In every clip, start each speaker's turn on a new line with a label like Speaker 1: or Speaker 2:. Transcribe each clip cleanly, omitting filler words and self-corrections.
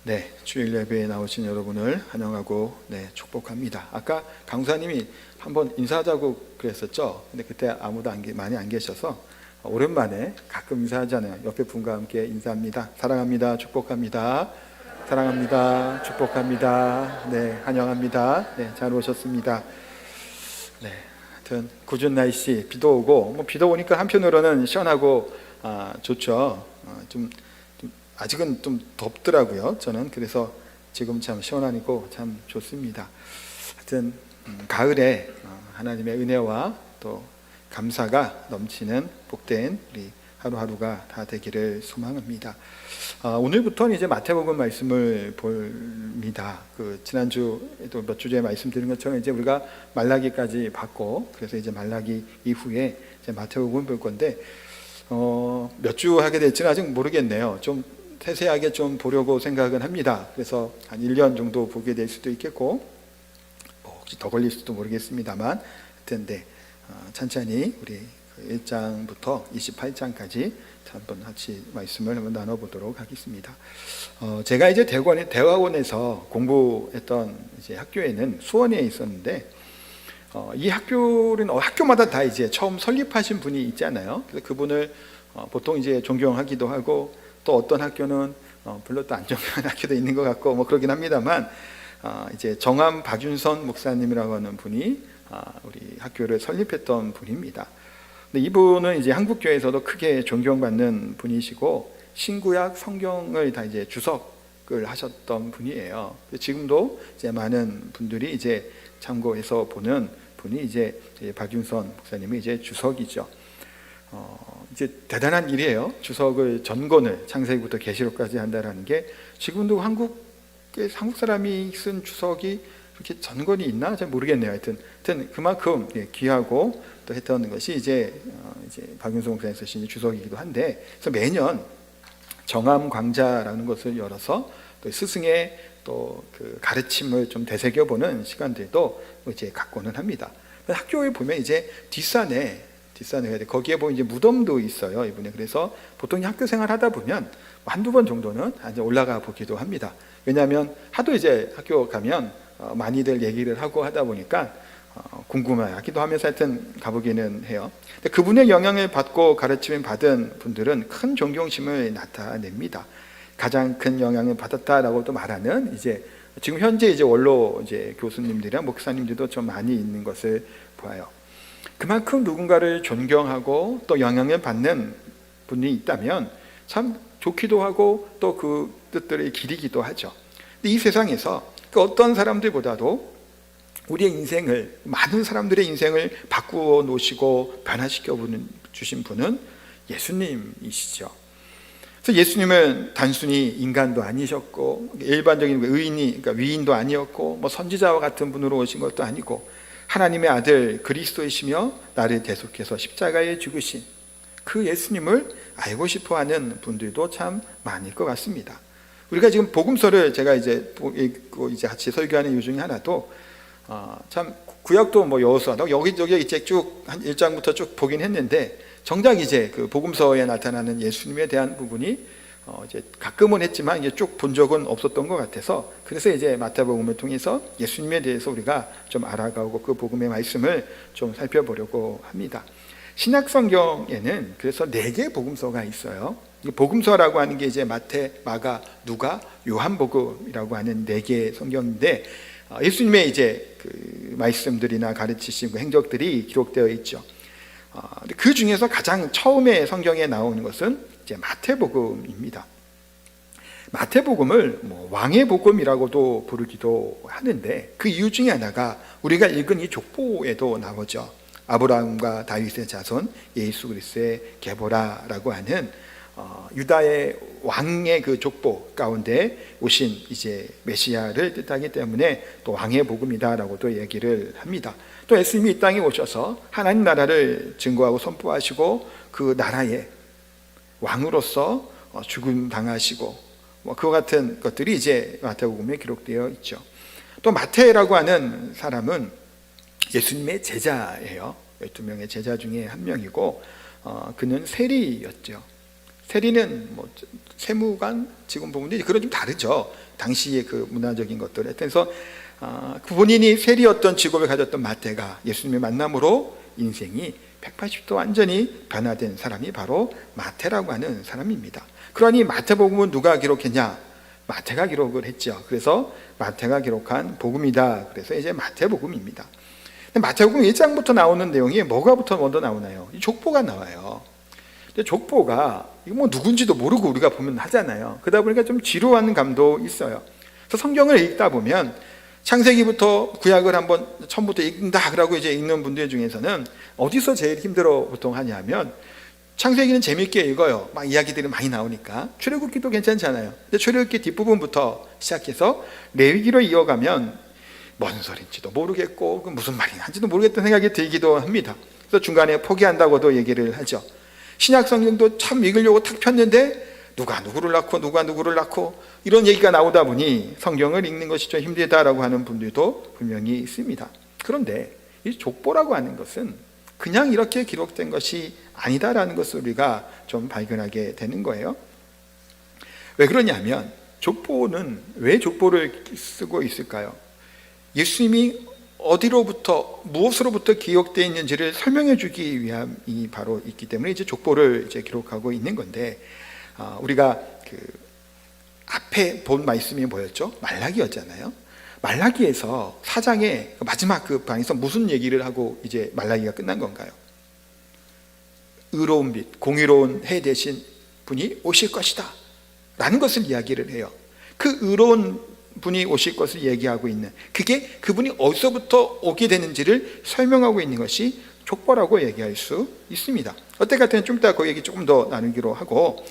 Speaker 1: 네, 주일 예배에 나오신 여러분을 환영하고 축복합니다. 아까 강사님이 한번 인사하자고 그랬었죠. 근데 그때 아무도 많이 안 계셔서 오랜만에 가끔 인사하잖아요. 옆에 분과 함께 인사합니다. 사랑합니다. 축복합니다. 사랑합니다. 축복합니다. 네, 환영합니다. 네, 잘 오셨습니다. 네, 하여튼 궂은 날씨, 비도 오고 비도 오니까 한편으로는 시원하고 좋죠. 좀 아직은 좀 덥더라고요. 저는 그래서 지금 참 시원하고 참 좋습니다. 하여튼 가을에 하나님의 은혜와 또 감사가 넘치는 복된 우리 하루하루가 다 되기를 소망합니다. 오늘부터는 이제 마태복음 말씀을 봅니다. 지난주에도 몇 주 전에 말씀드린 것처럼 이제 우리가 말라기까지 봤고, 그래서 이제 말라기 이후에 이제 마태복음 볼 건데 몇 주 하게 될지는 아직 모르겠네요. 좀 세세하게 좀 보려고 생각은 합니다. 그래서 한 1년 정도 보게 될 수도 있겠고 혹시 더 걸릴 수도 모르겠습니다만 하여튼 천천히 우리 1장부터 28장까지 한번 같이 말씀을 한번 나눠보도록 하겠습니다. 제가 이제 대학원에서 공부했던 이제 학교에는 수원에 있었는데 이 학교는 학교마다 다 이제 처음 설립하신 분이 있잖아요. 그래서 그분을 보통 이제 존경하기도 하고 또 어떤 학교는 별로 또 안 존경하는 학교도 있는 것 같고 그러긴 합니다만 이제 정암 박윤선 목사님이라고 하는 분이 우리 학교를 설립했던 분입니다. 근데 이분은 이제 한국교회에서도 크게 존경받는 분이시고 신구약 성경을 다 이제 주석을 하셨던 분이에요. 지금도 이제 많은 분들이 이제 참고해서 보는 분이 이제 박윤선 목사님이 이제 주석이죠. 이제 대단한 일이에요. 주석을 전권을 창세기부터 계시록까지 한다라는 게 지금도 한국 사람이 쓴 주석이 그렇게 전권이 있나 잘 모르겠네요. 하여튼 그만큼 귀하고 또 했던 것이 이제 박윤선 목사님 쓰신 주석이기도 한데, 그래서 매년 정암 광자라는 것을 열어서 또 스승의 또 그 가르침을 좀 되새겨보는 시간들도 이제 갖고는 합니다. 학교에 보면 이제 뒷산에 거기에 보면 이제 무덤도 있어요, 이분이. 그래서 보통 학교 생활 하다 보면 한두 번 정도는 이제 올라가 보기도 합니다. 왜냐하면 하도 이제 학교 가면 많이들 얘기를 하고 하다 보니까 궁금하기도 하면서 하여튼 가보기는 해요. 근데 그분의 영향을 받고 가르침을 받은 분들은 큰 존경심을 나타냅니다. 가장 큰 영향을 받았다라고 또 말하는 이제 지금 현재 이제 원로 이제 교수님들이랑 목사님들도 좀 많이 있는 것을 보아요. 그만큼 누군가를 존경하고 또 영향을 받는 분이 있다면 참 좋기도 하고 또 그 뜻들을 기리기도 하죠. 근데 이 세상에서 그 어떤 사람들보다도 우리의 인생을, 많은 사람들의 인생을 바꾸어 놓으시고 변화시켜 주신 분은 예수님이시죠. 그래서 예수님은 단순히 인간도 아니셨고 일반적인 그러니까 위인도 아니었고 선지자와 같은 분으로 오신 것도 아니고 하나님의 아들 그리스도이시며 나를 대속해서 십자가에 죽으신 그 예수님을 알고 싶어하는 분들도 참 많을 것 같습니다. 우리가 지금 복음서를 제가 이제 같이 설교하는 이유 중에 하나도 참 구약도 여호수아도 여기저기 이제 쭉 한 1장부터 쭉 보긴 했는데 정작 이제 그 복음서에 나타나는 예수님에 대한 부분이 이제 가끔은 했지만 이게 쭉 본 적은 없었던 것 같아서, 그래서 이제 마태복음을 통해서 예수님에 대해서 우리가 좀 알아가고 그 복음의 말씀을 좀 살펴보려고 합니다. 신약 성경에는 그래서 4개 복음서가 있어요. 복음서라고 하는 게 이제 마태, 마가, 누가, 요한복음이라고 하는 4개 성경인데 예수님의 이제 그 말씀들이나 가르치신 그 행적들이 기록되어 있죠. 그 중에서 가장 처음에 성경에 나오는 것은 이제 마태복음입니다. 마태복음을 왕의 복음이라고도 부르기도 하는데 그 이유 중에 하나가 우리가 읽은 이 족보에도 나오죠. 아브라함과 다윗의 자손 예수 그리스도의 계보라라고 하는 유다의 왕의 그 족보 가운데 오신 이제 메시아를 뜻하기 때문에 또 왕의 복음이다라고도 얘기를 합니다. 또 예수님이 이 땅에 오셔서 하나님 나라를 증거하고 선포하시고 그 나라의 왕으로서 죽음 당하시고 그와 같은 것들이 이제 마태복음에 기록되어 있죠. 또 마태라고 하는 사람은 예수님의 제자예요. 12명의 제자 중에 한 명이고 그는 세리였죠. 세리는 뭐 세무관 직원 부분이 그런 좀 다르죠. 당시의 그 문화적인 것들. 그래서 그 본인이 세리였던 직업을 가졌던 마태가 예수님의 만남으로 인생이 180도 완전히 변화된 사람이 바로 마태라고 하는 사람입니다. 그러니 마태복음은 누가 기록했냐? 마태가 기록을 했죠. 그래서 마태가 기록한 복음이다. 그래서 이제 마태복음입니다. 마태복음 1장부터 나오는 내용이 뭐가부터 먼저 나오나요? 족보가 나와요. 근데 족보가 이거 뭐 누군지도 모르고 우리가 보면 하잖아요. 그러다 보니까 좀 지루한 감도 있어요. 그래서 성경을 읽다 보면 창세기부터 구약을 한번 처음부터 읽는다 그러고 이제 읽는 분들 중에서는 어디서 제일 힘들어 보통 하냐면 창세기는 재밌게 읽어요. 막 이야기들이 많이 나오니까. 출애굽기도 괜찮잖아요. 근데 출애굽기 뒷부분부터 시작해서 레위기로 이어가면 뭔 소린지도 모르겠고 무슨 말인지도 모르겠다는 생각이 들기도 합니다. 그래서 중간에 포기한다고도 얘기를 하죠. 신약 성경도 참 읽으려고 탁 폈는데 누가 누구를 낳고 누가 누구를 낳고 이런 얘기가 나오다 보니 성경을 읽는 것이 좀 힘들다라고 하는 분들도 분명히 있습니다. 그런데 이 족보라고 하는 것은 그냥 이렇게 기록된 것이 아니다라는 것을 우리가 좀 발견하게 되는 거예요. 왜 그러냐면 족보는 왜 족보를 쓰고 있을까요? 예수님이 어디로부터 무엇으로부터 기록되어 있는지를 설명해 주기 위함이 바로 있기 때문에 이제 족보를 이제 기록하고 있는 건데 우리가 그 앞에 본 말씀이 뭐였죠? 말라기였잖아요. 말라기에서 4장의 마지막 그 방에서 무슨 얘기를 하고 이제 말라기가 끝난 건가요? 의로운 빛, 공의로운 해 되신 분이 오실 것이다 라는 것을 이야기를 해요. 그 의로운 분이 오실 것을 얘기하고 있는, 그게 그분이 어디서부터 오게 되는지를 설명하고 있는 것이 족보라고 얘기할 수 있습니다. 어때 같으면 좀 이따 그 얘기 조금 더 나누기로 하고,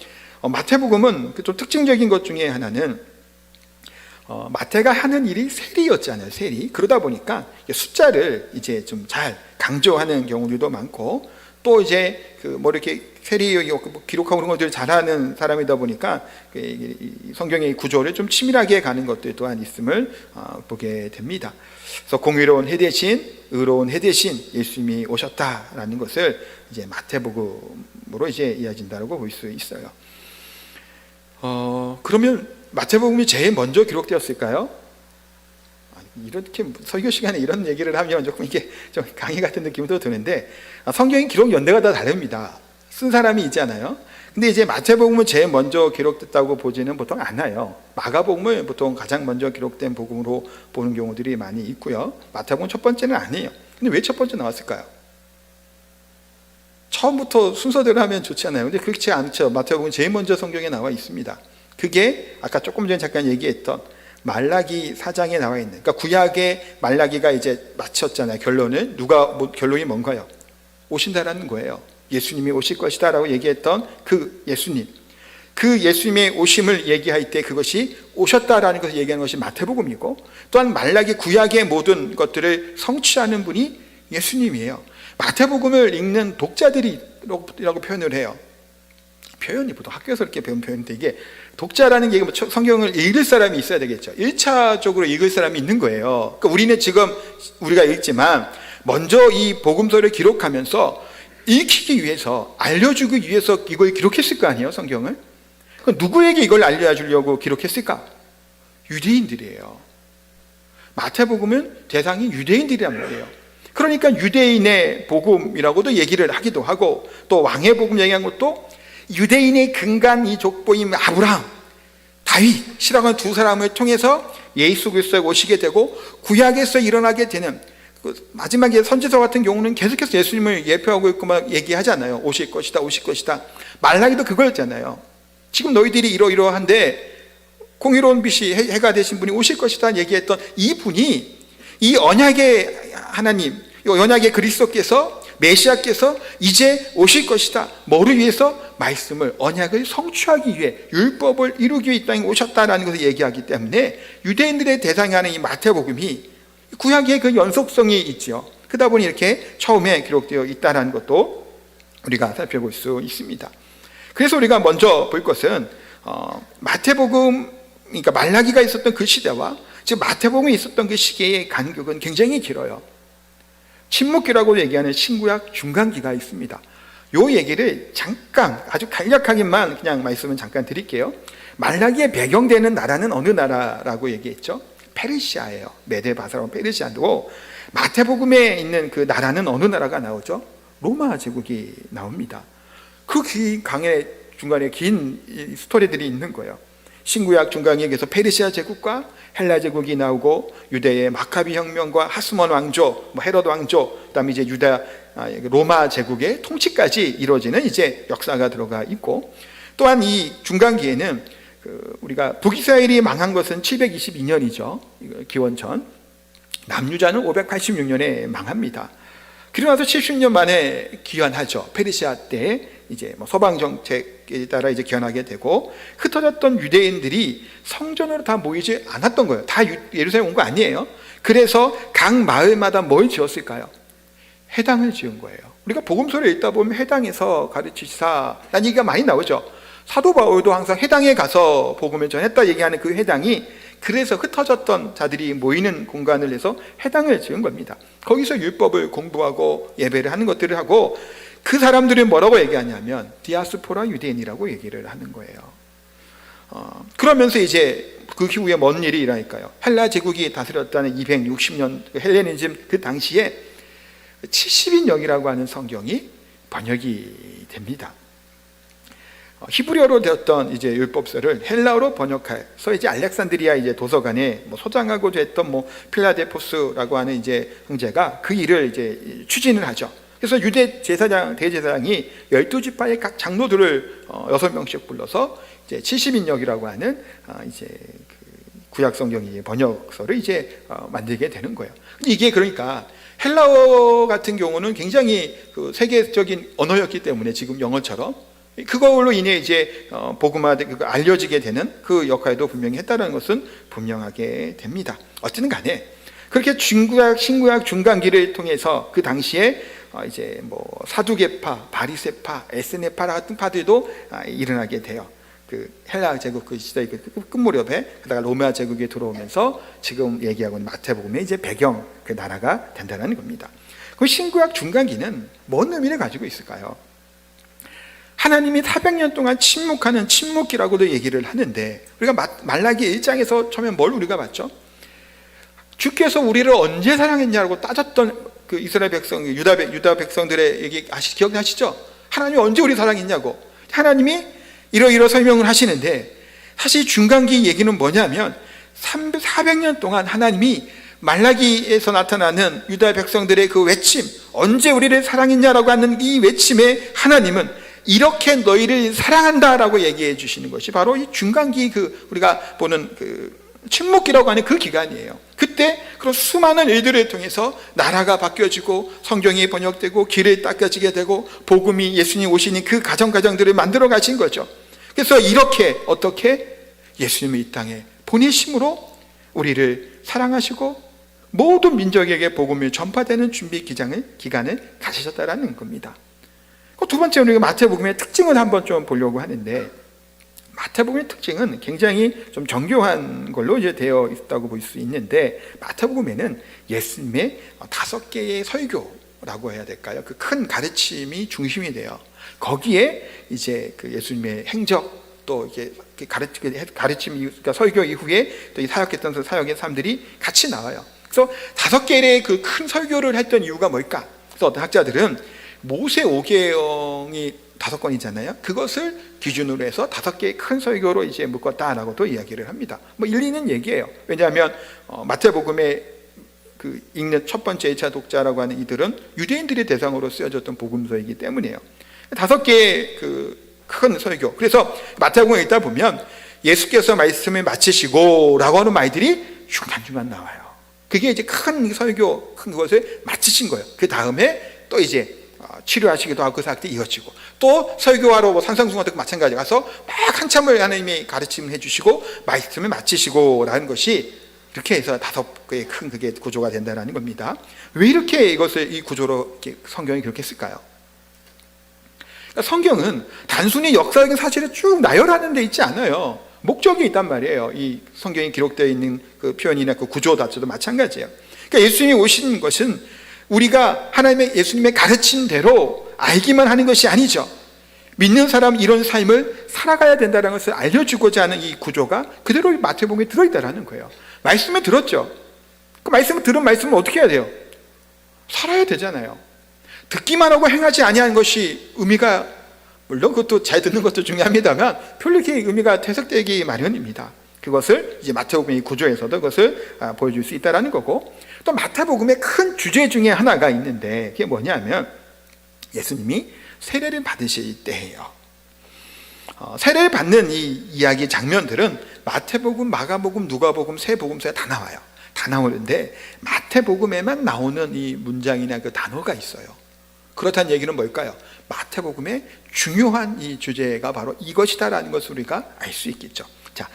Speaker 1: 마태복음은 좀 특징적인 것 중에 하나는 마태가 하는 일이 세리였잖아요. 세리. 그러다 보니까 숫자를 이제 좀 잘 강조하는 경우들도 많고, 또 이제 그 뭐 이렇게 세리 기록하고 그런 것들을 잘하는 사람이다 보니까 성경의 구조를 좀 치밀하게 가는 것들 또한 있음을 보게 됩니다. 그래서 공의로운 해 대신, 의로운 해 대신 예수님이 오셨다라는 것을 이제 마태복음으로 이제 이어진다고 볼 수 있어요. 그러면 마태복음이 제일 먼저 기록되었을까요? 이렇게 설교 시간에 이런 얘기를 하면 조금 이게 좀 강의 같은 느낌도 드는데, 성경의 기록 연대가 다 다릅니다. 쓴 사람이 있잖아요. 근데 이제 마태복음은 제일 먼저 기록됐다고 보지는 보통 않아요. 마가복음을 보통 가장 먼저 기록된 복음으로 보는 경우들이 많이 있고요. 마태복음은 첫 번째는 아니에요. 근데 왜 첫 번째 나왔을까요? 처음부터 순서대로 하면 좋지 않아요. 근데 그렇지 않죠. 마태복음은 제일 먼저 성경에 나와 있습니다. 그게 아까 조금 전에 잠깐 얘기했던 말라기 4장에 나와 있는, 그러니까 구약의 말라기가 이제 마쳤잖아요. 결론을. 결론이 뭔가요? 오신다라는 거예요. 예수님이 오실 것이다 라고 얘기했던 그 예수님, 그 예수님의 오심을 얘기할 때 그것이 오셨다라는 것을 얘기하는 것이 마태복음이고, 또한 말라기 구약의 모든 것들을 성취하는 분이 예수님이에요. 마태복음을 읽는 독자들이라고 표현을 해요. 표현이 보통 학교에서 이렇게 배운 표현인데, 이게 독자라는 얘기가 성경을 읽을 사람이 있어야 되겠죠. 1차적으로 읽을 사람이 있는 거예요. 그러니까 우리는 지금 우리가 읽지만 먼저 이 복음서를 기록하면서 읽히기 위해서, 알려주기 위해서 이걸 기록했을 거 아니에요, 성경을? 그럼 누구에게 이걸 알려주려고 기록했을까? 유대인들이에요. 마태복음은 대상이 유대인들이란 말이에요. 그러니까 유대인의 복음이라고도 얘기를 하기도 하고, 또 왕의 복음 얘기한 것도 유대인의 근간 이 족보인 아브라함, 다윗이라고 하는 두 사람을 통해서 예수 그리스도가 오시게 되고, 구약에서 일어나게 되는 마지막에 선지서 같은 경우는 계속해서 예수님을 예표하고 있고 막 얘기하잖아요. 오실 것이다, 오실 것이다. 말라기도 그거였잖아요. 지금 너희들이 이러이러한데 공의로운 빛이 해가 되신 분이 오실 것이다 얘기했던 이 분이, 이 언약의 하나님, 이 언약의 그리스도께서, 메시아께서 이제 오실 것이다. 뭐를 위해서? 말씀을, 언약을 성취하기 위해, 율법을 이루기 위해 이 땅에 오셨다라는 것을 얘기하기 때문에 유대인들의 대상이 하는 이 마태복음이 구약의 그 연속성이 있죠. 그러다 보니 이렇게 처음에 기록되어 있다는 것도 우리가 살펴볼 수 있습니다. 그래서 우리가 먼저 볼 것은 마태복음, 그러니까 말라기가 있었던 그 시대와 지금 마태복음이 있었던 그 시기의 간격은 굉장히 길어요. 침묵기라고 얘기하는 신구약 중간기가 있습니다. 요 얘기를 잠깐 아주 간략하게만 그냥 말씀을 잠깐 드릴게요. 말라기의 배경되는 나라는 어느 나라라고 얘기했죠? 페르시아예요. 메데바사라고 페르시아고, 마태복음에 있는 그 나라는 어느 나라가 나오죠? 로마 제국이 나옵니다. 그 강의 중간에 긴 스토리들이 있는 거예요. 신구약 중간기에서 페르시아 제국과 헬라 제국이 나오고, 유대의 마카비 혁명과 하스몬 왕조, 헤롯 왕조, 그다음에 이제 로마 제국의 통치까지 이루어지는 이제 역사가 들어가 있고, 또한 이 중간기에는 우리가 북이스라엘이 망한 것은 722년이죠. 기원전. 남유다는 586년에 망합니다. 그리고 나서 70년 만에 귀환하죠. 페르시아 때 이제 서방 정책에 따라 이제 귀환하게 되고, 흩어졌던 유대인들이 성전으로 다 모이지 않았던 거예요. 다 예루살렘 온 거 아니에요. 그래서 각 마을마다 뭘 지었을까요? 회당을 지은 거예요. 우리가 복음서를 읽다 보면 회당에서 가르치시사라는 얘기가 많이 나오죠. 사도 바울도 항상 회당에 가서 복음을 전했다 얘기하는 그 회당이, 그래서 흩어졌던 자들이 모이는 공간을 내서 회당을 지은 겁니다. 거기서 율법을 공부하고 예배를 하는 것들을 하고, 그 사람들은 뭐라고 얘기하냐면 디아스포라 유대인이라고 얘기를 하는 거예요. 그러면서 이제 그 후에 뭔 일이 일어날까요? 헬라 제국이 다스렸다는 260년 헬레니즘 그 당시에 70인역이라고 하는 성경이 번역이 됩니다. 히브리어로 되었던 이제 율법서를 헬라어로 번역해서 이제 알렉산드리아 이제 도서관에 소장하고자 했던 필라델포스라고 하는 이제 형제가 그 일을 이제 추진을 하죠. 그래서 유대 제사장 대제사장이 12지파의 각 장로들을 6명씩 불러서 이제 70인역이라고 하는 이제 구약 성경의 번역서를 이제 만들게 되는 거예요. 이게 그러니까 헬라어 같은 경우는 굉장히 세계적인 언어였기 때문에 지금 영어처럼 그걸로 인해 이제 복음화되고 알려지게 되는 그 역할도 분명히 했다는 것은 분명하게 됩니다. 어쨌든 간에 그렇게 중구약, 신구약 중간기를 통해서 그 당시에 이제 사두개파, 바리새파, 에스네파 같은 파들도 일어나게 돼요. 그 헬라 제국 그 시대의 끝무렵에, 그다가 로마 제국에 들어오면서 지금 얘기하고 있는 마태복음의 이제 배경 그 나라가 된다는 겁니다. 그 신구약 중간기는 뭔 의미를 가지고 있을까요? 하나님이 400년 동안 침묵하는 침묵기라고도 얘기를 하는데, 우리가 말라기 1장에서 처음에 뭘 우리가 봤죠? 주께서 우리를 언제 사랑했냐고 따졌던 그 이스라엘 백성, 유다 백성들의 얘기 기억나시죠? 하나님이 언제 우리 사랑했냐고. 하나님이 이러이러 설명을 하시는데, 사실 중간기 얘기는 뭐냐면 400년 동안 하나님이 말라기에서 나타나는 유다 백성들의 그 외침, 언제 우리를 사랑했냐라고 하는 이 외침에 하나님은 이렇게 너희를 사랑한다라고 얘기해 주시는 것이 바로 이 중간기 우리가 보는 침묵기라고 하는 그 기간이에요. 그때 그런 수많은 일들을 통해서 나라가 바뀌어지고 성경이 번역되고 길을 닦아지게 되고 복음이 예수님 오시는 그 가정들을 만들어 가신 거죠. 그래서 이렇게 어떻게 예수님을 이 땅에 보내심으로 우리를 사랑하시고 모든 민족에게 복음이 전파되는 준비 기간을 가지셨다라는 겁니다. 두 번째, 우리가 마태복음의 특징을 한번 좀 보려고 하는데, 마태복음의 특징은 굉장히 좀 정교한 걸로 이제 되어 있다고 볼 수 있는데, 마태복음에는 예수님의 5개의 설교라고 해야 될까요? 그 큰 가르침이 중심이 돼요. 거기에 이제 그 예수님의 행적, 또 이게 가르침, 그러니까 설교 이후에 또 이 사역했던 사역의 사람들이 같이 나와요. 그래서 5개의 그 큰 설교를 했던 이유가 뭘까? 그래서 어떤 학자들은 모세 5계명이 5권이잖아요. 그것을 기준으로 해서 5개의 큰 설교로 이제 묶었다라고도 이야기를 합니다. 일리 있는 얘기예요. 왜냐하면 마태복음에 읽는 첫 번째 1차 독자라고 하는 이들은 유대인들의 대상으로 쓰여졌던 복음서이기 때문이에요. 5개의 큰 설교. 그래서 마태복음을 읽다 보면 예수께서 말씀을 마치시고 라고 하는 말들이 중간중간 나와요. 그게 이제 큰 설교, 큰 것을 마치신 거예요. 그 다음에 또 이제 치료하시기도 하고 그 사역들이 이어지고, 또 설교하러 산상수훈도 마찬가지 가서 막 한참을 하나님이 가르침을 해주시고 말씀을 마치시고 라는 것이, 이렇게 해서 5개의 큰 그게 구조가 된다는 겁니다. 왜 이렇게 이 구조로 성경이 그렇게 쓸까요? 그러니까 성경은 단순히 역사적인 사실을 쭉 나열하는 데 있지 않아요. 목적이 있단 말이에요. 이 성경에 기록되어 있는 그 표현이나 그 구조 자체도 마찬가지예요. 그러니까 예수님이 오신 것은 우리가 하나님의 예수님의 가르침대로 알기만 하는 것이 아니죠. 믿는 사람 이런 삶을 살아가야 된다는 것을 알려주고자 하는 이 구조가 그대로 마태복음에 들어있다는 거예요. 말씀을 들었죠. 그 말씀을 들은 말씀을 어떻게 해야 돼요? 살아야 되잖아요. 듣기만 하고 행하지 아니하는 것이 의미가, 물론 그것도 잘 듣는 것도 중요합니다만 별로 이렇게 의미가 퇴색되기 마련입니다. 그것을 이제 마태복음의 구조에서도 그것을 보여줄 수 있다는 거고, 또 마태복음의 큰 주제 중에 하나가 있는데 그게 뭐냐면 예수님이 세례를 받으실 때예요. 세례를 받는 이 이야기 장면들은 마태복음, 마가복음, 누가복음 세 복음서에 다 나와요. 다 나오는데 마태복음에만 나오는 이 문장이나 그 단어가 있어요. 그렇다는 얘기는 뭘까요? 마태복음의 중요한 이 주제가 바로 이것이다라는 것을 우리가 알 수 있겠죠. 자,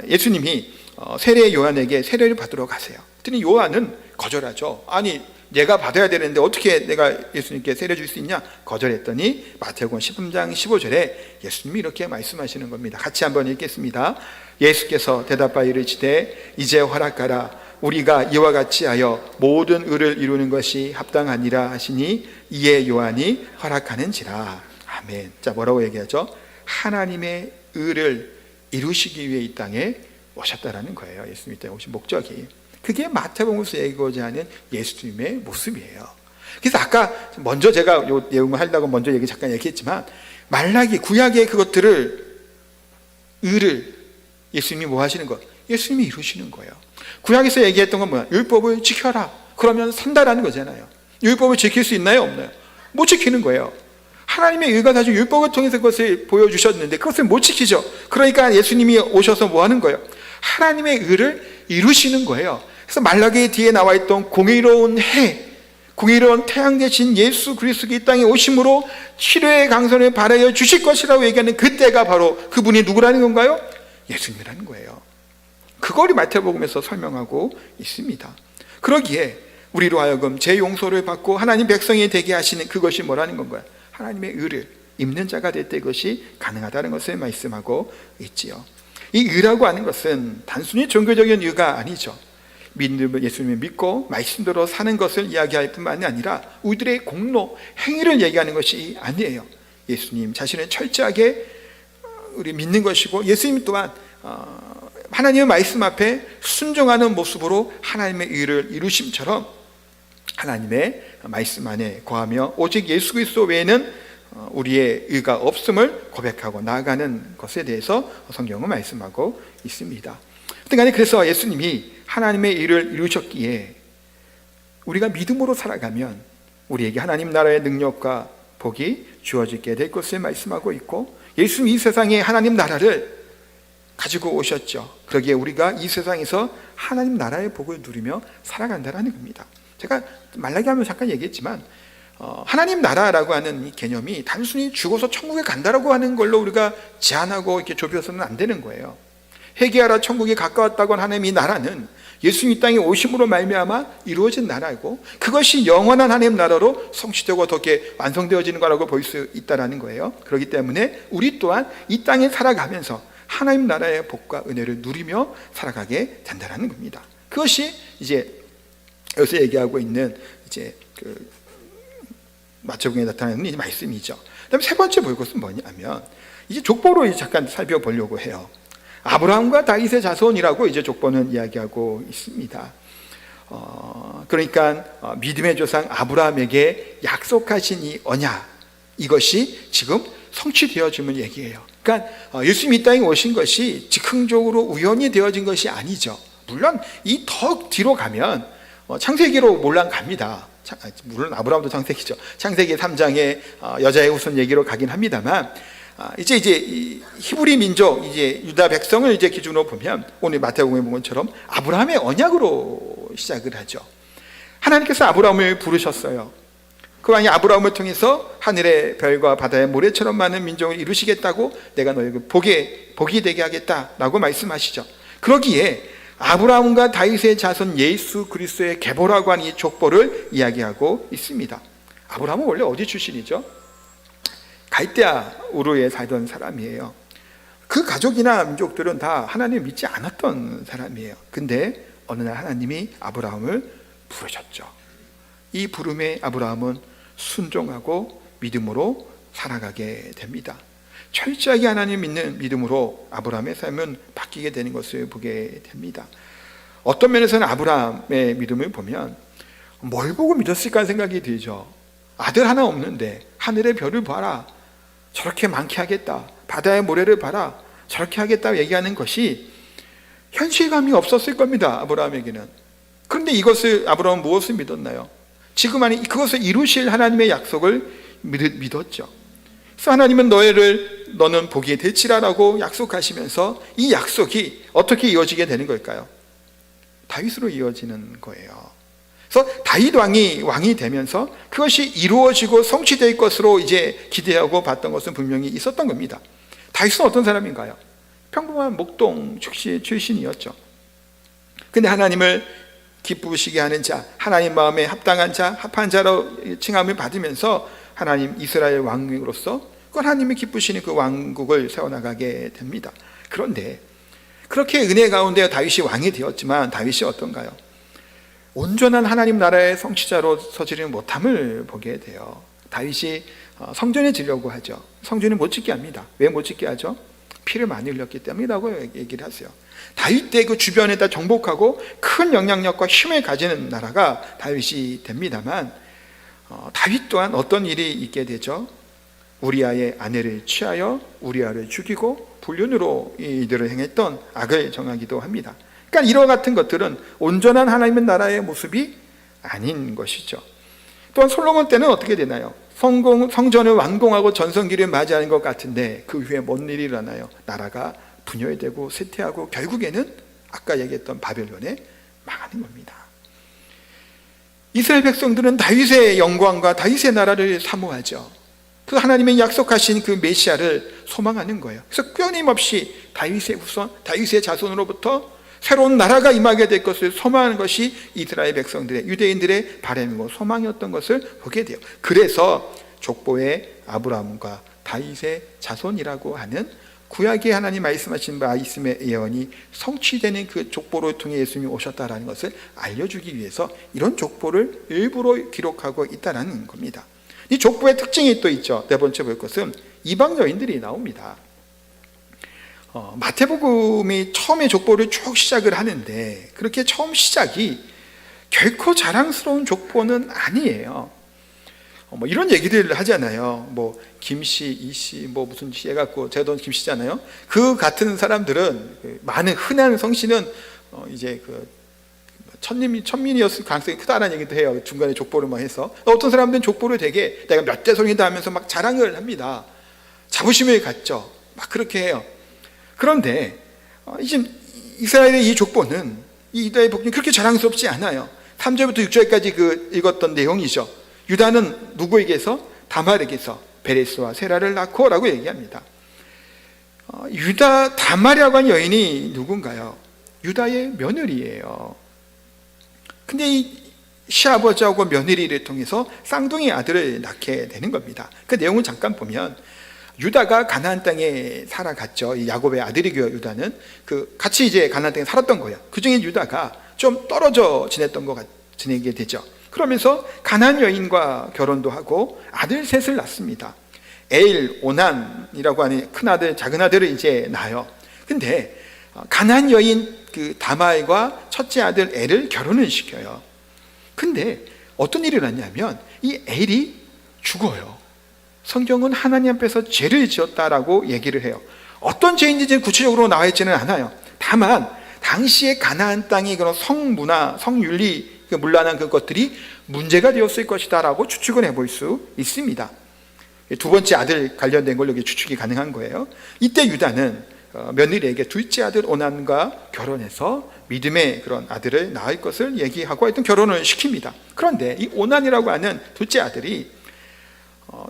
Speaker 1: 예수님이 세례 요한에게 세례를 받으러 가세요. 그랬더니 요한은 거절하죠. 아니, 내가 받아야 되는데 어떻게 내가 예수님께 세례 줄 수 있냐? 거절했더니 마태복음 13장 15절에 예수님이 이렇게 말씀하시는 겁니다. 같이 한번 읽겠습니다. 예수께서 대답하여 이르시되 이제 허락하라. 우리가 이와 같이 하여 모든 의를 이루는 것이 합당하니라 하시니 이에 요한이 허락하는지라. 아멘. 자, 뭐라고 얘기하죠? 하나님의 의를 이루시기 위해 이 땅에 오셨다라는 거예요. 예수님이 이 땅에 오신 목적이. 그게 마태복음에서 얘기하고자 하는 예수님의 모습이에요. 그래서 아까 먼저 제가 이 내용을 하려고 먼저 잠깐 얘기했지만 말라기 구약의 그것들을 의를 예수님이 뭐 하시는 것? 예수님이 이루시는 거예요. 구약에서 얘기했던 건 뭐야? 율법을 지켜라. 그러면 산다라는 거잖아요. 율법을 지킬 수 있나요? 없나요? 못 지키는 거예요. 하나님의 의가 사실 율법을 통해서 그것을 보여주셨는데 그것을 못 지키죠. 그러니까 예수님이 오셔서 뭐 하는 거예요? 하나님의 의를 이루시는 거예요. 그래서 말라기 뒤에 나와 있던 공의로운 해, 공의로운 태양 대신 예수 그리스도가 이 땅에 오심으로 치료의 강선을 발하여 주실 것이라고 얘기하는 그때가 바로 그분이 누구라는 건가요? 예수님이라는 거예요. 그걸 마태복음에서 설명하고 있습니다. 그러기에 우리로 하여금 제 용서를 받고 하나님 백성이 되게 하시는 그것이 뭐라는 건가요? 하나님의 의를 입는 자가 될 때 그것이 가능하다는 것을 말씀하고 있지요. 이 의라고 하는 것은 단순히 종교적인 의가 아니죠. 예수님을 믿고 말씀대로 사는 것을 이야기할 뿐만이 아니라 우리들의 공로, 행위를 얘기하는 것이 아니에요. 예수님 자신을 철저하게 우리 믿는 것이고 예수님 또한 하나님의 말씀 앞에 순종하는 모습으로 하나님의 의를 이루심처럼 하나님의 말씀 안에 거하며 오직 예수 그리스도 외에는 우리의 의가 없음을 고백하고 나아가는 것에 대해서 성경은 말씀하고 있습니다. 그래서 예수님이 하나님의 의를 이루셨기에 우리가 믿음으로 살아가면 우리에게 하나님 나라의 능력과 복이 주어지게 될 것을 말씀하고 있고, 예수님이 이 세상에 하나님 나라를 가지고 오셨죠. 그러기에 우리가 이 세상에서 하나님 나라의 복을 누리며 살아간다는 겁니다. 제가 말라기 하면 잠깐 얘기했지만 하나님 나라라고 하는 이 개념이 단순히 죽어서 천국에 간다라고 하는 걸로 우리가 제한하고 이렇게 좁혀서는 안 되는 거예요. 회개하라 천국이 가까웠다고 하는 이 나라는 예수님 이 땅에 오심으로 말미암아 이루어진 나라이고 그것이 영원한 하나님 나라로 성취되고 어떻게 완성되어지는 거라고 볼 수 있다는 거예요. 그렇기 때문에 우리 또한 이 땅에 살아가면서 하나님 나라의 복과 은혜를 누리며 살아가게 된다는 겁니다. 그것이 이제 여기서 얘기하고 있는 이제 그 마태복음에 나타나는 이 말씀이죠. 그다음에 세 번째 볼 것은 뭐냐면 이제 족보로 잠깐 살펴보려고 해요. 아브라함과 다윗의 자손이라고 이제 족보는 이야기하고 있습니다. 그러니까 믿음의 조상 아브라함에게 약속하신 이 언약, 이것이 지금 성취되어지는 얘기예요. 그러니까 예수님이 이 땅에 오신 것이 즉흥적으로 우연히 되어진 것이 아니죠. 물론 이 더 뒤로 가면 창세기로 몰랑 갑니다. 물론 아브라함도 창세기죠. 창세기 3장에 여자의 후손 얘기로 가긴 합니다만 이제 히브리 민족 이제 유다 백성을 이제 기준으로 보면 오늘 마태복음에 본 것처럼 아브라함의 언약으로 시작을 하죠. 하나님께서 아브라함을 부르셨어요. 그 왕이 아브라함을 통해서 하늘의 별과 바다의 모래처럼 많은 민족을 이루시겠다고 내가 너에게 복이 되게 하겠다라고 말씀하시죠. 그러기에 아브라함과 다윗의 자손 예수 그리스도의 계보라고 하는 이 족보를 이야기하고 있습니다. 아브라함은 원래 어디 출신이죠? 갈대아 우르에 살던 사람이에요. 그 가족이나 민족들은 다 하나님을 믿지 않았던 사람이에요. 근데 어느 날 하나님이 아브라함을 부르셨죠. 이 부름에 아브라함은 순종하고 믿음으로 살아가게 됩니다. 철저하게 하나님 믿는 믿음으로 아브라함의 삶은 바뀌게 되는 것을 보게 됩니다. 어떤 면에서는 아브라함의 믿음을 보면 뭘 보고 믿었을까 생각이 들죠. 아들 하나 없는데 하늘의 별을 봐라, 저렇게 많게 하겠다, 바다의 모래를 봐라, 저렇게 하겠다 얘기하는 것이 현실감이 없었을 겁니다, 아브라함에게는. 그런데 이것을 아브라함은 무엇을 믿었나요? 지금 아니 그것을 이루실 하나님의 약속을 믿었죠. 그래서 하나님은 너는 복이 될지라라고 약속하시면서 이 약속이 어떻게 이어지게 되는 걸까요? 다윗으로 이어지는 거예요. 그래서 다윗 왕이 되면서 그것이 이루어지고 성취될 것으로 이제 기대하고 봤던 것은 분명히 있었던 겁니다. 다윗은 어떤 사람인가요? 평범한 목동 출신이었죠. 근데 하나님을 기쁘시게 하는 자, 하나님 마음에 합당한 자, 합한 자로 칭함을 받으면서 하나님 이스라엘 왕으로서 하나님이 기쁘시는 그 왕국을 세워나가게 됩니다. 그런데 그렇게 은혜 가운데 다윗이 왕이 되었지만 다윗이 어떤가요? 온전한 하나님 나라의 성취자로 서지르지 못함을 보게 돼요. 다윗이 성전에 지려고 하죠. 성전을 못 짓게 합니다. 왜 못 짓게 하죠? 피를 많이 흘렸기 때문이라고 얘기를 하세요. 다윗 때 그 주변에다 정복하고 큰 영향력과 힘을 가지는 나라가 다윗이 됩니다만 다윗 또한 어떤 일이 있게 되죠? 우리아의 아내를 취하여 우리아를 죽이고 불륜으로 이들을 행했던 악을 정하기도 합니다. 그러니까 이와 같은 것들은 온전한 하나님의 나라의 모습이 아닌 것이죠. 또한 솔로몬 때는 어떻게 되나요? 성전을 완공하고 전성기를 맞이하는 것 같은데 그 후에 뭔 일이 일어나요? 나라가 분열되고 쇠퇴하고 결국에는 아까 얘기했던 바벨론에 망하는 겁니다. 이스라엘 백성들은 다윗의 영광과 다윗의 나라를 사모하죠. 그 하나님의 약속하신 그 메시아를 소망하는 거예요. 그래서 끊임없이 다윗의 후손, 다윗의 자손으로부터 새로운 나라가 임하게 될 것을 소망하는 것이 이스라엘 백성들의, 유대인들의 바람이고 소망이었던 것을 보게 돼요. 그래서 족보의 아브라함과 다윗의 자손이라고 하는 구약에 하나님 말씀하신 말씀의 예언이 성취되는 그 족보를 통해 예수님이 오셨다라는 것을 알려주기 위해서 이런 족보를 일부러 기록하고 있다는 겁니다. 이 족보의 특징이 또 있죠. 네 번째 볼 것은 이방 여인들이 나옵니다. 마태복음이 처음에 족보를 쭉 시작을 하는데 그렇게 처음 시작이 결코 자랑스러운 족보는 아니에요. 뭐 이런 얘기들 하잖아요. 뭐 김씨, 이씨, 뭐 무슨 씨 해갖고 제가 김씨잖아요. 그 같은 사람들은 많은 흔한 성씨는 이제 그 천민이었을 가능성이 크다라는 얘기도 해요. 중간에 족보를 막 해서 어떤 사람들은 족보를 되게 내가 몇 대손이다 하면서 막 자랑을 합니다. 자부심을 갖죠. 막 그렇게 해요. 그런데 지금 이스라엘의 이 족보는 이 이스라엘 복음이 그렇게 자랑스럽지 않아요. 3절부터 6절까지 읽었던 내용이죠. 유다는 누구에게서? 다말에게서 베레스와 세라를 낳고 라고 얘기합니다. 유다 다말이라고 한 여인이 누군가요? 유다의 며느리예요. 근데 이 시아버지하고 며느리를 통해서 쌍둥이 아들을 낳게 되는 겁니다. 그 내용을 잠깐 보면 유다가 가나안 땅에 살아갔죠. 이 야곱의 아들이고요. 유다는 같이 이제 가나안 땅에 살았던 거예요. 그 중에 유다가 좀 떨어져 지내게 되죠. 그러면서 가나안 여인과 결혼도 하고 아들 셋을 낳습니다. 에일, 오난이라고 하는 큰 아들, 작은 아들을 이제 낳아요. 근데 가나안 여인 그 다말과 첫째 아들 엘을 결혼을 시켜요. 근데 어떤 일이 일어났냐면 이 엘이 죽어요. 성경은 하나님 앞에서 죄를 지었다라고 얘기를 해요. 어떤 죄인지 구체적으로 나와 있지는 않아요. 다만 당시의 가나안 땅의 그런 성문화, 성윤리 문란한 그것들이 문제가 되었을 것이다 라고 추측을 해볼 수 있습니다. 두 번째 아들 관련된 걸로 추측이 가능한 거예요. 이때 유다는 며느리에게 둘째 아들 오난과 결혼해서 믿음의 그런 아들을 낳을 것을 얘기하고 하여튼 결혼을 시킵니다. 그런데 이 오난이라고 하는 둘째 아들이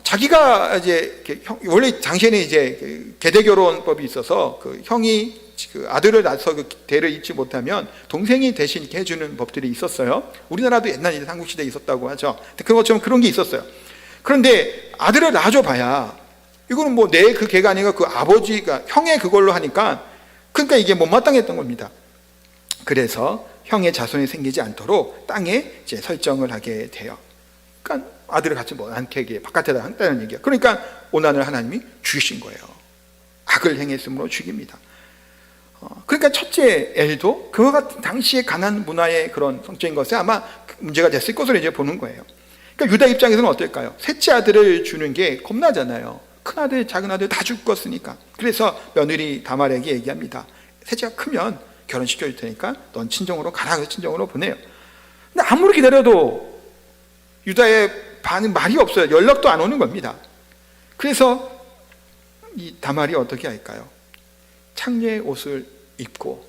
Speaker 1: 자기가 이제 원래 당시에는 이제 계대 결혼법이 있어서 그 형이 그 아들을 낳아서 그 대를 잇지 못하면 동생이 대신 이렇게 해주는 법들이 있었어요. 우리나라도 옛날에 삼국시대에 있었다고 하죠. 그것처럼 그런 게 있었어요. 그런데 아들을 낳아줘 봐야 이거는 뭐 내 그 개가 아니라 그 아버지가 형의 그걸로 하니까 그러니까 이게 못마땅했던 겁니다. 그래서 형의 자손이 생기지 않도록 땅에 이제 설정을 하게 돼요. 그러니까 아들을 갖지 못하게 바깥에다 한다는 얘기야. 그러니까 오난을 하나님이 죽이신 거예요. 악을 행했으므로 죽입니다. 그러니까 첫째 엘도 그와 같은 당시의 가나안 문화의 그런 성적인 것에 아마 문제가 됐을 것으로 이제 보는 거예요. 그러니까 유다 입장에서는 어떨까요? 셋째 아들을 주는 게 겁나잖아요. 큰 아들, 작은 아들 다 죽었으니까. 그래서 며느리 다말에게 얘기합니다. 셋째가 크면 결혼시켜줄 테니까 넌 친정으로 가라. 그래서 친정으로 보내요. 근데 아무리 기다려도 유다의 반은 말이 없어요. 연락도 안 오는 겁니다. 그래서 이 다말이 어떻게 할까요? 창녀의 옷을 입고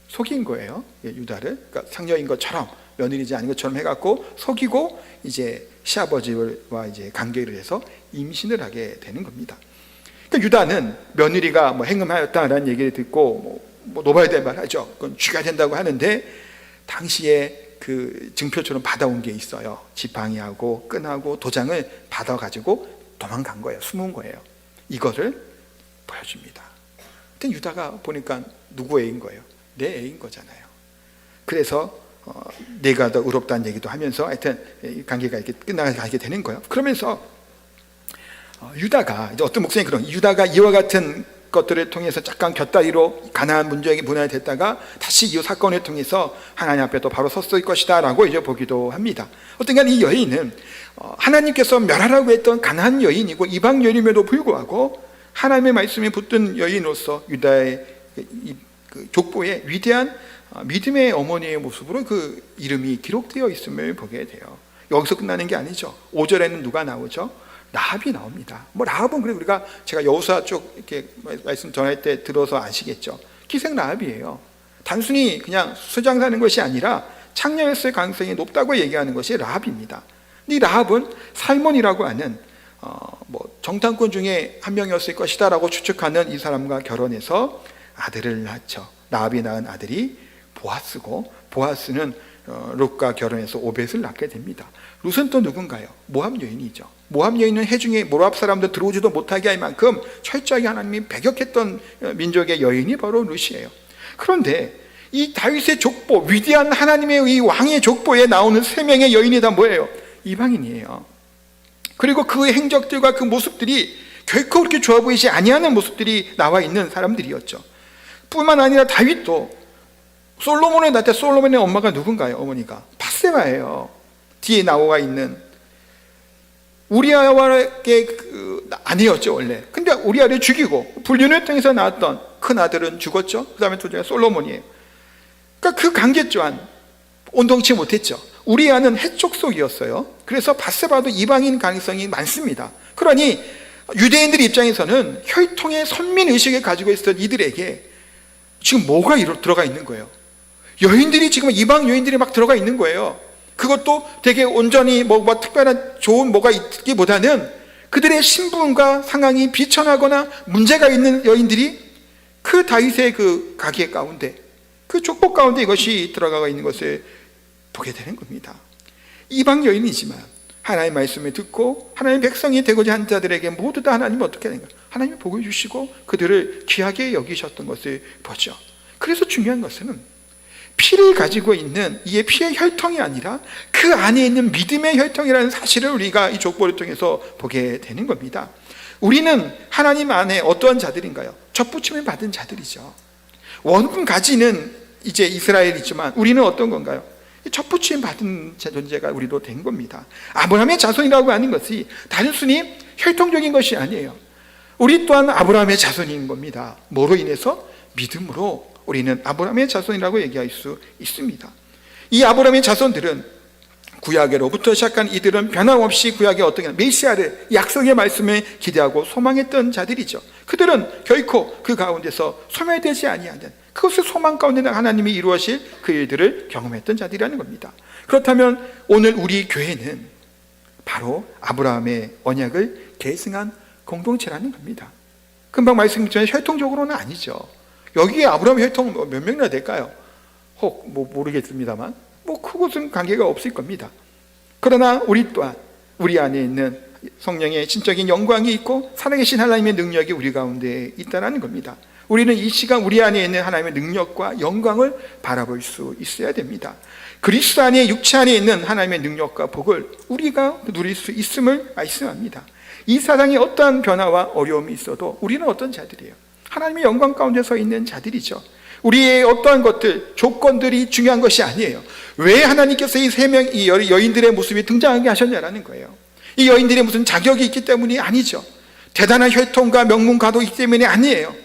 Speaker 1: 속인 거예요. 유다를. 그러니까 상녀인 것처럼, 며느리지 아닌 것처럼 해갖고 속이고 이제 시아버지와 이제 관계를 해서 임신을 하게 되는 겁니다. 그러니까 유다는 며느리가 뭐 행음하였다라는 얘기를 듣고 뭐 놓아야 될 말 하죠. 그건 죽여야 된다고 하는데 당시에 그 증표처럼 받아온 게 있어요. 지팡이하고 끈하고 도장을 받아가지고 도망간 거예요. 숨은 거예요. 이거를 보여줍니다. 근데 유다가 보니까 누구 애인 거예요? 내 애인 거잖아요. 그래서 내가 더 의롭다는 얘기도 하면서 하여튼 관계가 이렇게 끝나가게 되는 거예요. 그러면서 유다가 이제 어떤 목사님 그런 유다가 이와 같은 것들을 통해서 잠깐 곁다리로 가나안 문제에게 분할됐다가 다시 이 사건을 통해서 하나님 앞에 또 바로 섰을 것이다 라고 이제 보기도 합니다. 어떤간 이 여인은 하나님께서 멸하라고 했던 가나안 여인이고 이방 여인임에도 불구하고 하나님의 말씀에 붙든 여인으로서 유다의 그 족보에 위대한 믿음의 어머니의 모습으로 그 이름이 기록되어 있음을 보게 돼요. 여기서 끝나는 게 아니죠. 5절에는 누가 나오죠? 라합이 나옵니다. 뭐 라합은 그래 우리가 제가 여호수아 쪽 이렇게 말씀 전할 때 들어서 아시겠죠. 기생 라합이에요. 단순히 그냥 수장 사는 것이 아니라 창녀였을 가능성이 높다고 얘기하는 것이 라합입니다. 이 라합은 살몬이라고 하는 뭐 정탐꾼 중에 한 명이었을 것이다라고 추측하는 이 사람과 결혼해서 아들을 낳죠. 라합이 낳은 아들이 보아스고 보아스는 룻과 결혼해서 오벳을 낳게 됩니다. 룻은 또 누군가요? 모압 여인이죠. 모압 여인은 해중에 모압 사람들 들어오지도 못하게 할 만큼 철저하게 하나님이 배격했던 민족의 여인이 바로 룻이에요. 그런데 이 다윗의 족보, 위대한 하나님의 이 왕의 족보에 나오는 세 명의 여인이 다 뭐예요? 이방인이에요. 그리고 그 행적들과 그 모습들이 결코 그렇게 좋아 보이지 아니하는 모습들이 나와 있는 사람들이었죠. 뿐만 아니라 다윗도 솔로몬을 낳을 때 솔로몬의 엄마가 누군가요? 어머니가 밧세바예요. 뒤에 나와 있는 우리아의 아내였죠 원래. 근데 우리아를 죽이고 불륜을 통해서 낳았던 큰 아들은 죽었죠. 그 다음에 둘째가 솔로몬이에요. 그러니까 그 관계 또한 온동치 못했죠. 우리아는 해족속이었어요. 그래서 밧세바도 이방인 가능성이 많습니다. 그러니 유대인들 입장에서는 혈통의 선민의식을 가지고 있었던 이들에게 지금 뭐가 들어가 있는 거예요? 여인들이 지금 이방 여인들이 막 들어가 있는 거예요. 그것도 되게 온전히 뭐 특별한 좋은 뭐가 있기보다는 그들의 신분과 상황이 비천하거나 문제가 있는 여인들이 그 다윗의 그 가계 가운데 그 족보 가운데 이것이 들어가 있는 것을 보게 되는 겁니다. 이방 여인이지만 하나님의 말씀을 듣고 하나님의 백성이 되고자 한 자들에게 모두 다 하나님은 어떻게 하는가? 하나님이 복을 주시고 그들을 귀하게 여기셨던 것을 보죠. 그래서 중요한 것은 피를 가지고 있는 이의 피의 혈통이 아니라 그 안에 있는 믿음의 혈통이라는 사실을 우리가 이 족보를 통해서 보게 되는 겁니다. 우리는 하나님 안에 어떠한 자들인가요? 접붙임을 받은 자들이죠. 원군 가지는 이제 이스라엘이지만 우리는 어떤 건가요? 접붙임 받은 존재가 우리도 된 겁니다. 아브라함의 자손이라고 하는 것이 단순히 혈통적인 것이 아니에요. 우리 또한 아브라함의 자손인 겁니다. 뭐로 인해서? 믿음으로 우리는 아브라함의 자손이라고 얘기할 수 있습니다. 이 아브라함의 자손들은 구약으로부터 시작한 이들은 변함없이 구약의 어떤 메시아를 약속의 말씀을 기대하고 소망했던 자들이죠. 그들은 결코 그 가운데서 소멸되지 아니하는 그것을 소망 가운데 하나님이 이루어질 그 일들을 경험했던 자들이라는 겁니다. 그렇다면 오늘 우리 교회는 바로 아브라함의 언약을 계승한 공동체라는 겁니다. 금방 말씀드렸지만 혈통적으로는 아니죠. 여기에 아브라함 혈통 몇 명이나 될까요? 혹 모르겠습니다만 그것은 관계가 없을 겁니다. 그러나 우리 또한 우리 안에 있는 성령의 신적인 영광이 있고 살아계신 하나님의 능력이 우리 가운데 있다는 겁니다. 우리는 이 시간 우리 안에 있는 하나님의 능력과 영광을 바라볼 수 있어야 됩니다. 그리스도 안에, 육체 안에 있는 하나님의 능력과 복을 우리가 누릴 수 있음을 말씀합니다. 이 세상에 어떠한 변화와 어려움이 있어도 우리는 어떤 자들이에요? 하나님의 영광 가운데 서 있는 자들이죠. 우리의 어떠한 것들, 조건들이 중요한 것이 아니에요. 왜 하나님께서 이 세 명, 이 여인들의 모습이 등장하게 하셨냐라는 거예요. 이 여인들이 무슨 자격이 있기 때문이 아니죠. 대단한 혈통과 명문가도 있기 때문이 아니에요.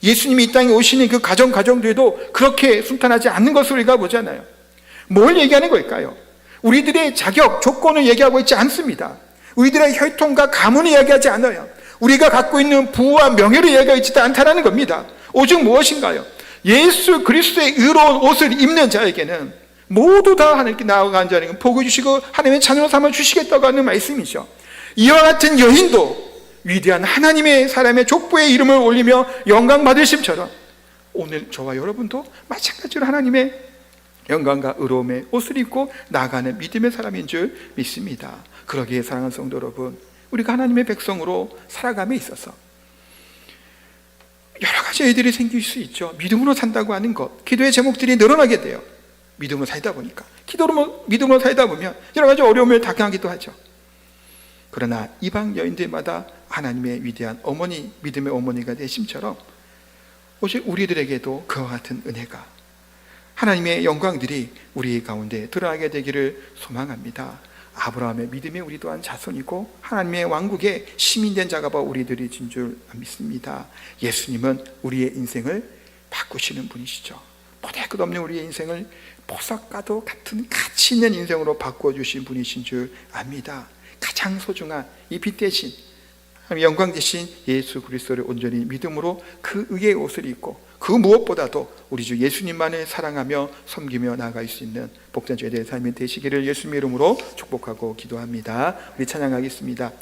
Speaker 1: 예수님이 이 땅에 오시는 그 가정들도 그렇게 순탄하지 않는 것을 우리가 보잖아요. 뭘 얘기하는 걸까요? 우리들의 자격, 조건을 얘기하고 있지 않습니다. 우리들의 혈통과 가문을 이야기하지 않아요. 우리가 갖고 있는 부와 명예를 이야기하고 있지도 않다는 겁니다. 오직 무엇인가요? 예수 그리스도의 의로운 옷을 입는 자에게는 모두 다 하나님께 나아가는 자에게는 복을 주시고 하나님의 자녀로 삼아 주시겠다고 하는 말씀이죠. 이와 같은 여인도 위대한 하나님의 사람의 족보의 이름을 올리며 영광 받으심처럼 오늘 저와 여러분도 마찬가지로 하나님의 영광과 의로움의 옷을 입고 나아가는 믿음의 사람인 줄 믿습니다. 그러기에 사랑하는 성도 여러분, 우리가 하나님의 백성으로 살아감에 있어서 여러 가지 일들이 생길 수 있죠. 믿음으로 산다고 하는 것, 기도의 제목들이 늘어나게 돼요. 믿음으로 살다 보니까, 믿음으로 살다 보면 여러 가지 어려움을 당하기도 하죠. 그러나 이방 여인들마다 하나님의 위대한 어머니, 믿음의 어머니가 되심처럼 오직 우리들에게도 그와 같은 은혜가, 하나님의 영광들이 우리 가운데 드러나게 되기를 소망합니다. 아브라함의 믿음의 우리 또한 자손이고 하나님의 왕국의 시민된 자가 바로 우리들이진 줄 믿습니다. 예수님은 우리의 인생을 바꾸시는 분이시죠. 보잘 것 없는 우리의 인생을 보석과도 같은 가치 있는 인생으로 바꾸어 주신 분이신 줄 압니다. 가장 소중한 이 빛 대신, 영광 대신 예수 그리스도를 온전히 믿음으로 그 의의 옷을 입고 그 무엇보다도 우리 주 예수님만을 사랑하며 섬기며 나아갈 수 있는 복된 죄의 삶이 되시기를 예수님의 이름으로 축복하고 기도합니다. 우리 찬양하겠습니다.